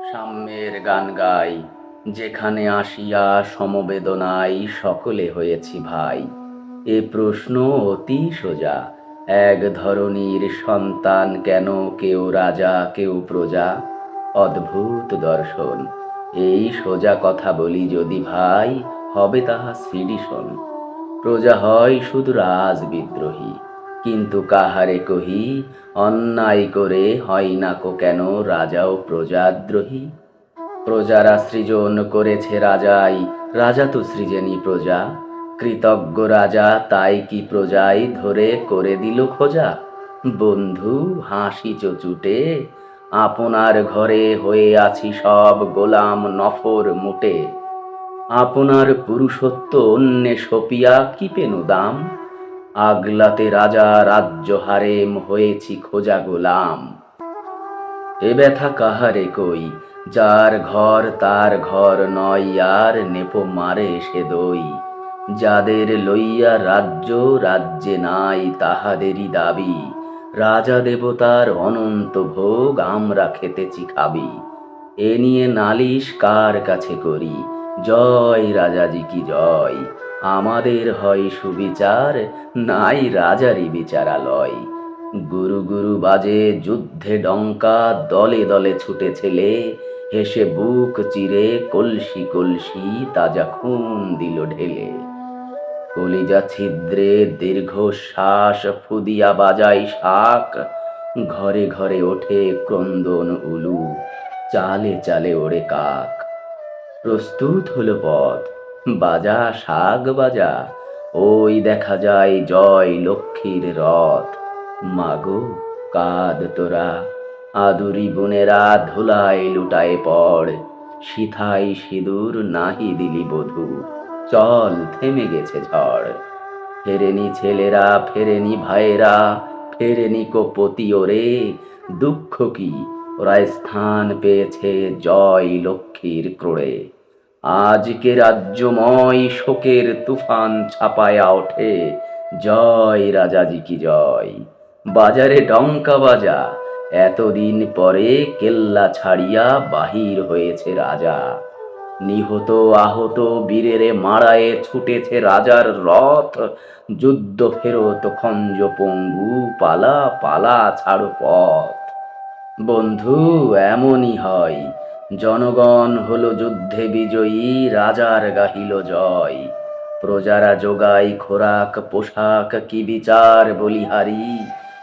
সাম্যের গান গাই, যেখানে আসিয়া সমবেদনায় সকলে হয়েছি ভাই। এ প্রশ্ন অতি সোজা, এক ধরনীর সন্তান কেন কেউ রাজা কেউ প্রজা? অদ্ভুত দর্শন, এই সোজা কথা বলি যদি ভাই, হবে তাহা সিডিশন। প্রজা হয় শুধু রাজবিদ্রোহী, কিন্তু কাহারে কহি অন্যায় করে হয় না কো কেন রাজাও প্রজাদ্রোহী? প্রজারা সৃজন করেছে রাজাই, রাজা তো সৃজেনি প্রজা। কৃতজ্ঞ রাজা তাই কি প্রজাই ধরে করে দিল খোঁজা? বন্ধু হাসি চচুটে, আপনার ঘরে হয়ে আছি সব গোলাম নফর মুটে। আপনার পুরুষত্ব অন্যে সপিয়া কি পেনু দাম? আগলাতে রাজা রাজ্য হারেম হয়েছি খোঁজা গোলাম। এ ব্যথা কাহারে কই, যার ঘর তার ঘর নয় আর নেপো মারে সে দই। যাদের লইয়া রাজ্য রাজ্যে নাই তাহাদেরই দাবি, রাজা দেবতার অনন্ত ভোগ আমরা খেতেছি খাবি। এ নিয়ে নালিশ কার কাছে করি, জয় রাজাজি কি জয়। আমাদের হয় সুবিচার, নাই রাজারই বিচারালয়। গুরু গুরু বাজে যুদ্ধে ডঙ্কা, দলে দলে ছুটে ছেলে, হেসে বুক চিরে কলসি কলসি তাজা খুন দিল ঢেলে। কলিজা ছিদ্রে দীর্ঘশ্বাস ফুদিয়া বাজাই শাক, ঘরে ঘরে ওঠে ক্রন্দন উলু, চালে চালে ওড়ে কাক। প্রস্তুত হলো পথ, বাজা শাক বাজা, ওই দেখা যায় জয় লক্ষ্মীর রথ। মাগো কাঁদ তোরা, আদুরি বোনেরা ধুলায় লুটায় পড়, সিথাই সিঁদুর নাহি দিলি বধূ, চল থেমে গেছে ঝড়। ফেরেনি ছেলেরা ফেরেনি ভাইয়েরা, ফেরেনি কোপতি ওরে, দুঃখ কি ওরা স্থান পেয়েছে জয় লক্ষ্মীর ক্রোড়ে। আজকে রাজ্যময় শোকের তুফান ছাপায়া ওঠে, জয় রাজাজি কি জয়। বাজারে ডঙ্কা বাজা, এতদিন পরে কেল্লা ছাড়িয়া বাহির হয়েছে রাজা। নিহত আহত বীরেরে মারায়ে ছুটেছে রাজার রথ, যুদ্ধ ফেরত খঞ্জ পঙ্গু, পালা পালা ছাড়ো পথ। বন্ধু এমনই হয়, জনগণ হলো যুদ্ধে বিজয়ী, রাজার গাহিল জয়। প্রজারা যোগায় খোরাক পোশাক, কি বিচার বলিহারি?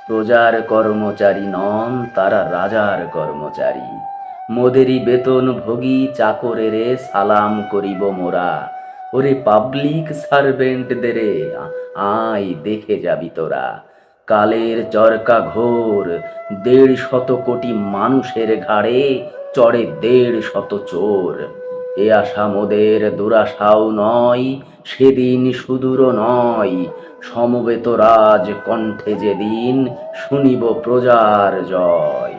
প্রজার কর্মচারী নন, তারা রাজার কর্মচারী। মোদেরই বেতন ভোগী চাকরেরে সালাম করিব মোরা। ওরে পাবলিক সার্ভেন্টদেরে আয় দেখে যাবি তোরা। কালের চরকা ঘোর, ১৫০ কোটি মানুষের ঘাড়ে চড়ে ১৫০ চোর। এ আশা মোদের দুরাশাও নয়, সেদিন সুদূরও নয়, সমবেত রাজ কণ্ঠে যেদিন শুনিব প্রজার জয়।